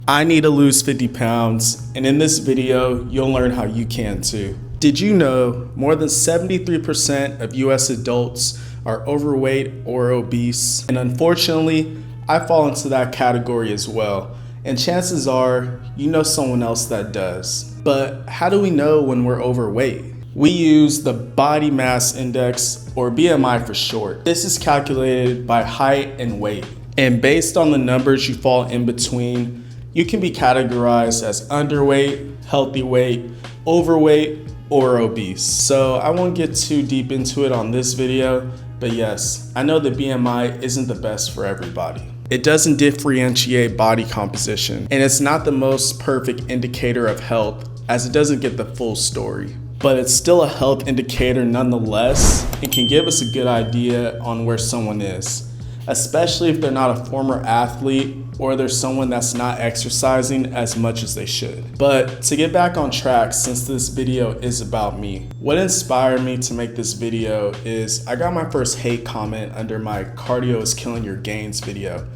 I need to lose 50 pounds, and in this video, you'll learn how you can too. Did you know more than 73% of US adults are overweight or obese? And unfortunately, I fall into that category as well. And chances are, you know someone else that does. But how do we know when we're overweight? We use the body mass index, or BMI for short. This is calculated by height and weight. And based on the numbers you fall in between, you can be categorized as underweight, healthy weight, overweight, or obese. So I won't get too deep into it on this video, but yes, I know the BMI isn't the best for everybody. It doesn't differentiate body composition, and it's not the most perfect indicator of health as it doesn't get the full story. But it's still a health indicator nonetheless and can give us a good idea on where someone is, especially if they're not a former athlete or they're someone that's not exercising as much as they should. But to get back on track, since this video is about me, what inspired me to make this video is I got my first hate comment under my cardio is killing your gains video.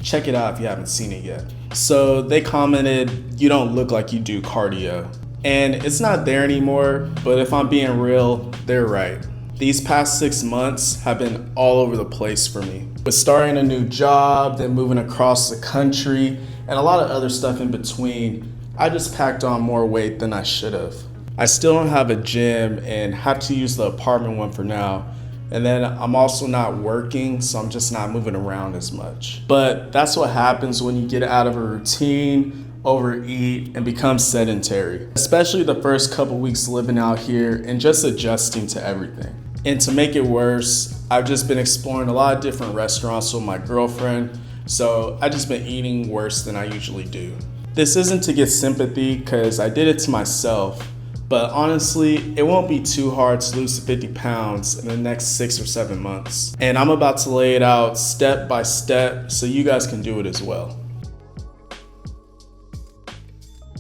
Check it out if you haven't seen it yet. So they commented, "You don't look like you do cardio." And it's not there anymore, but if I'm being real, they're right. These past 6 months have been all over the place for me. With starting a new job, then moving across the country, and a lot of other stuff in between, I just packed on more weight than I should have. I still don't have a gym and have to use the apartment one for now. And then I'm also not working, so I'm just not moving around as much. But that's what happens when you get out of a routine, overeat, and become sedentary, especially the first couple weeks living out here and just adjusting to everything. And to make it worse, I've just been exploring a lot of different restaurants with my girlfriend, so I've just been eating worse than I usually do. This isn't to get sympathy because I did it to myself, but honestly, it won't be too hard to lose 50 pounds in the next 6 or 7 months. And I'm about to lay it out step by step so you guys can do it as well.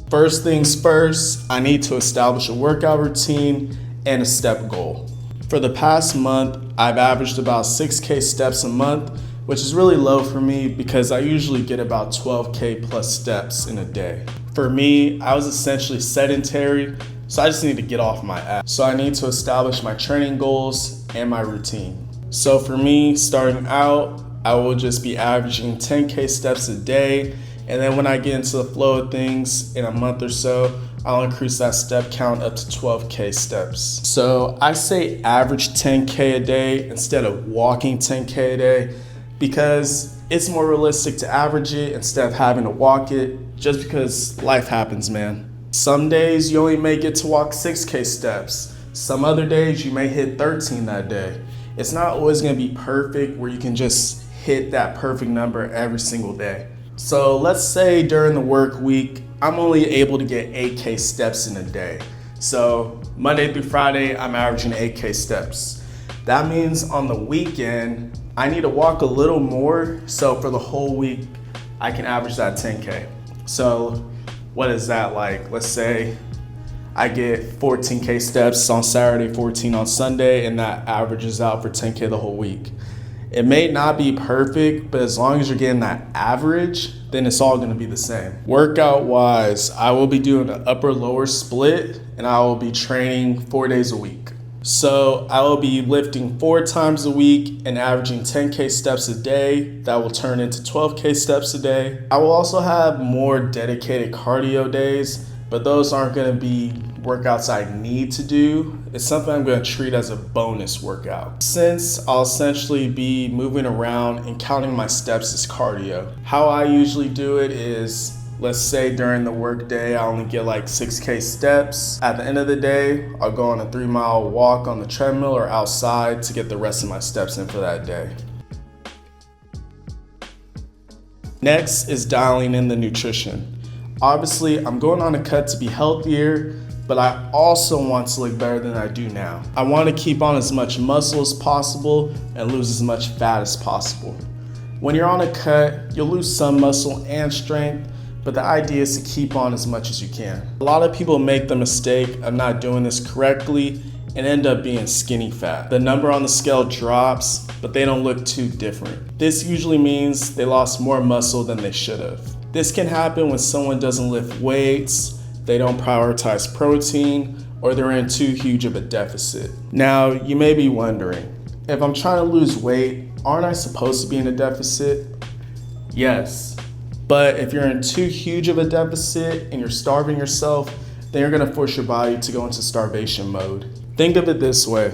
First things first, I need to establish a workout routine and a step goal. For the past month, I've averaged about 6K steps a month, which is really low for me because I usually get about 12K plus steps in a day. For me, I was essentially sedentary, so I just need to get off my ass. So I need to establish my training goals and my routine. So for me, starting out, I will just be averaging 10K steps a day. And then when I get into the flow of things in a month or so, I'll increase that step count up to 12K steps. So I say average 10K a day instead of walking 10K a day because it's more realistic to average it instead of having to walk it just because life happens, man. Some days you only may get to walk 6K steps. Some other days you may hit 13 that day. It's not always gonna be perfect where you can just hit that perfect number every single day. So let's say during the work week, I'm only able to get 8K steps in a day. So Monday through Friday, I'm averaging 8K steps. That means on the weekend, I need to walk a little more. So for the whole week, I can average that 10K. So what is that like? Let's say I get 14K steps on Saturday, 14 on Sunday, and that averages out for 10K the whole week. It may not be perfect, but as long as you're getting that average, then it's all gonna be the same. Workout wise, I will be doing an upper lower split and I will be training 4 days a week. So I will be lifting 4 times a week and averaging 10K steps a day. That will turn into 12K steps a day. I will also have more dedicated cardio days, but those aren't gonna be workouts I need to do. It's something I'm gonna treat as a bonus workout. Since I'll essentially be moving around and counting my steps as cardio. How I usually do it is, let's say during the work day, I only get like 6K steps. At the end of the day, I'll go on a 3-mile walk on the treadmill or outside to get the rest of my steps in for that day. Next is dialing in the nutrition. Obviously, I'm going on a cut to be healthier, but I also want to look better than I do now. I want to keep on as much muscle as possible and lose as much fat as possible. When you're on a cut, you'll lose some muscle and strength, but the idea is to keep on as much as you can. A lot of people make the mistake of not doing this correctly and end up being skinny fat. The number on the scale drops, but they don't look too different. This usually means they lost more muscle than they should have. This can happen when someone doesn't lift weights, they don't prioritize protein, or they're in too huge of a deficit. Now, you may be wondering, if I'm trying to lose weight, aren't I supposed to be in a deficit? Yes, but if you're in too huge of a deficit and you're starving yourself, then you're gonna force your body to go into starvation mode. Think of it this way.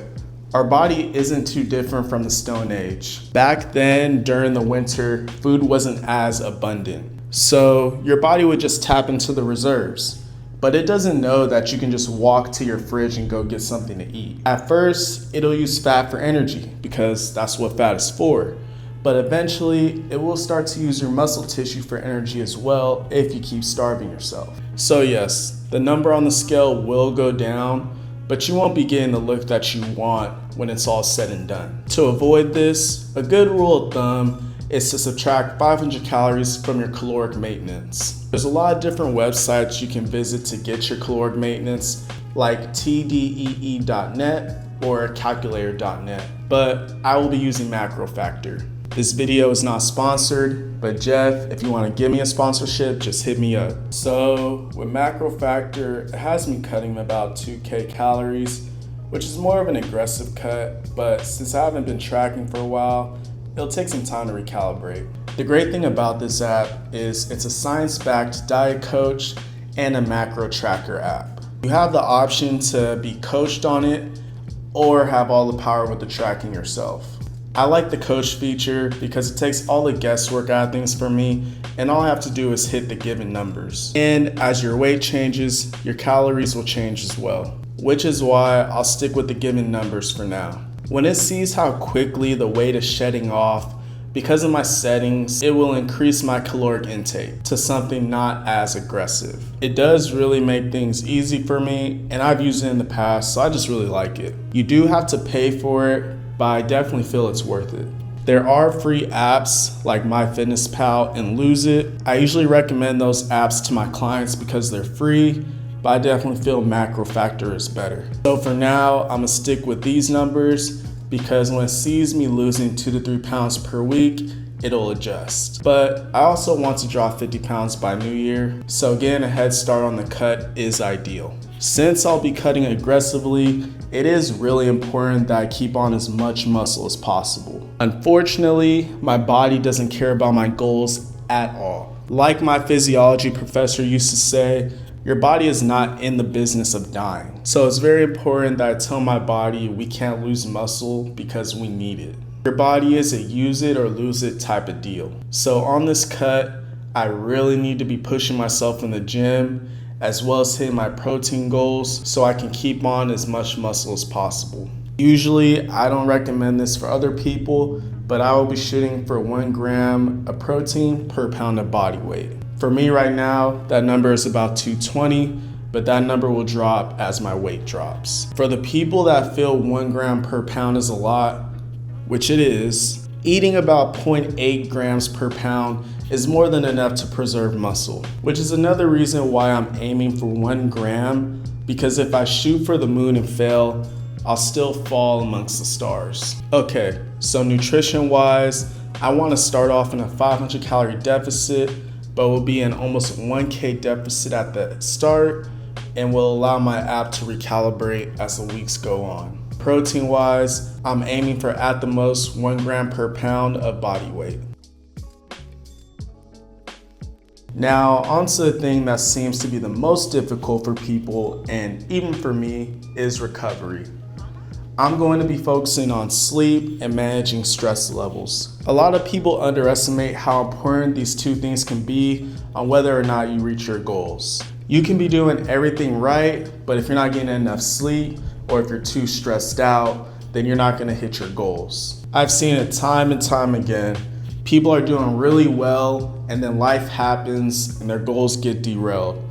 Our body isn't too different from the Stone Age. Back then, during the winter, food wasn't as abundant. So your body would just tap into the reserves. But it doesn't know that you can just walk to your fridge and go get something to eat. At first, it'll use fat for energy because that's what fat is for. But eventually, it will start to use your muscle tissue for energy as well if you keep starving yourself. So yes, the number on the scale will go down, but you won't be getting the look that you want when it's all said and done. To avoid this, a good rule of thumb is to subtract 500 calories from your caloric maintenance. There's a lot of different websites you can visit to get your caloric maintenance, like tdee.net or calculator.net, but I will be using Macro Factor. This video is not sponsored, but Jeff, if you want to give me a sponsorship, just hit me up. So with Macro Factor, it has me cutting about 2K calories, which is more of an aggressive cut, but since I haven't been tracking for a while, it'll take some time to recalibrate. The great thing about this app is it's a science-backed diet coach and a macro tracker app. You have the option to be coached on it or have all the power with the tracking yourself. I like the coach feature because it takes all the guesswork out of things for me, and all I have to do is hit the given numbers. And as your weight changes, your calories will change as well, which is why I'll stick with the given numbers for now. When it sees how quickly the weight is shedding off, because of my settings, it will increase my caloric intake to something not as aggressive. It does really make things easy for me, and I've used it in the past, so I just really like it. You do have to pay for it, but I definitely feel it's worth it. There are free apps like MyFitnessPal and Lose It. I usually recommend those apps to my clients because they're free, but I definitely feel Macro Factor is better. So for now, I'm gonna stick with these numbers because when it sees me losing 2 to 3 pounds per week, it'll adjust. But I also want to drop 50 pounds by New Year, so getting a head start on the cut is ideal. Since I'll be cutting aggressively, it is really important that I keep on as much muscle as possible. Unfortunately, my body doesn't care about my goals at all. Like my physiology professor used to say, your body is not in the business of dying. So it's very important that I tell my body we can't lose muscle because we need it. Your body is a use it or lose it type of deal. So on this cut, I really need to be pushing myself in the gym as well as hitting my protein goals so I can keep on as much muscle as possible. Usually, I don't recommend this for other people, but I will be shooting for 1 gram of protein per pound of body weight. For me right now, that number is about 220, but that number will drop as my weight drops. For the people that feel 1 gram per pound is a lot, which it is, eating about 0.8 grams per pound is more than enough to preserve muscle, which is another reason why I'm aiming for 1 gram, because if I shoot for the moon and fail, I'll still fall amongst the stars. Okay, so nutrition wise, I want to start off in a 500 calorie deficit, but will be in almost 1K deficit at the start and will allow my app to recalibrate as the weeks go on. Protein wise, I'm aiming for at the most 1 gram per pound of body weight. Now, onto the thing that seems to be the most difficult for people, and even for me, is recovery. I'm going to be focusing on sleep and managing stress levels. A lot of people underestimate how important these two things can be on whether or not you reach your goals. You can be doing everything right, but if you're not getting enough sleep, or if you're too stressed out, then you're not gonna hit your goals. I've seen it time and time again. People are doing really well, and then life happens and their goals get derailed.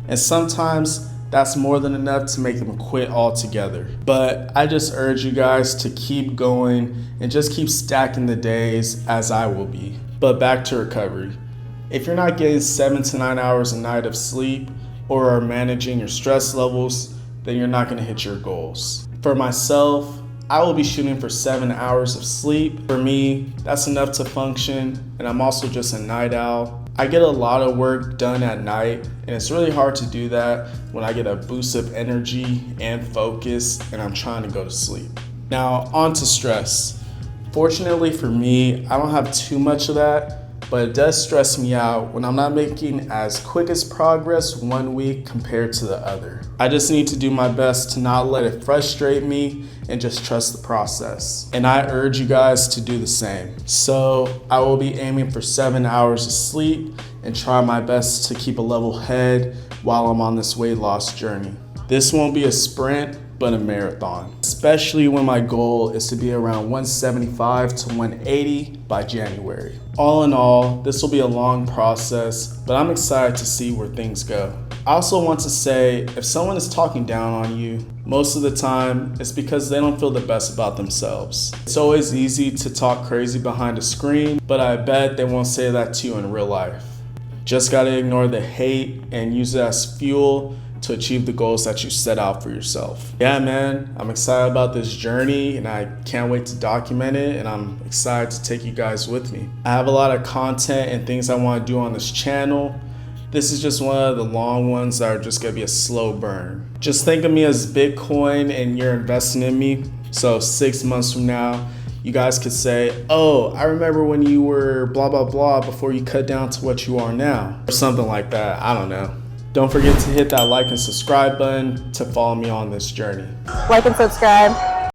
And sometimes that's more than enough to make them quit altogether. But I just urge you guys to keep going and just keep stacking the days as I will be. But back to recovery. If you're not getting 7 to 9 hours a night of sleep or are managing your stress levels, then you're not gonna hit your goals. For myself, I will be shooting for 7 hours of sleep. For me, that's enough to function, and I'm also just a night owl. I get a lot of work done at night, and it's really hard to do that when I get a boost of energy and focus and I'm trying to go to sleep. Now, on to stress. Fortunately for me, I don't have too much of that, but it does stress me out when I'm not making as quick as progress one week compared to the other. I just need to do my best to not let it frustrate me and just trust the process. And I urge you guys to do the same. So I will be aiming for 7 hours of sleep and try my best to keep a level head while I'm on this weight loss journey. This won't be a sprint, but a marathon, especially when my goal is to be around 175 to 180 by January. All in all, this will be a long process, but I'm excited to see where things go. I also want to say, if someone is talking down on you, most of the time, it's because they don't feel the best about themselves. It's always easy to talk crazy behind a screen, but I bet they won't say that to you in real life. Just gotta ignore the hate and use it as fuel to achieve the goals that you set out for yourself. Yeah, man, I'm excited about this journey and I can't wait to document it, and I'm excited to take you guys with me. I have a lot of content and things I want to do on this channel. This is just one of the long ones that are just gonna be a slow burn. Just think of me as Bitcoin and you're investing in me. So 6 months from now, you guys could say, oh, I remember when you were blah, blah, blah before you cut down to what you are now. Or something like that, I don't know. Don't forget to hit that like and subscribe button to follow me on this journey. Like and subscribe.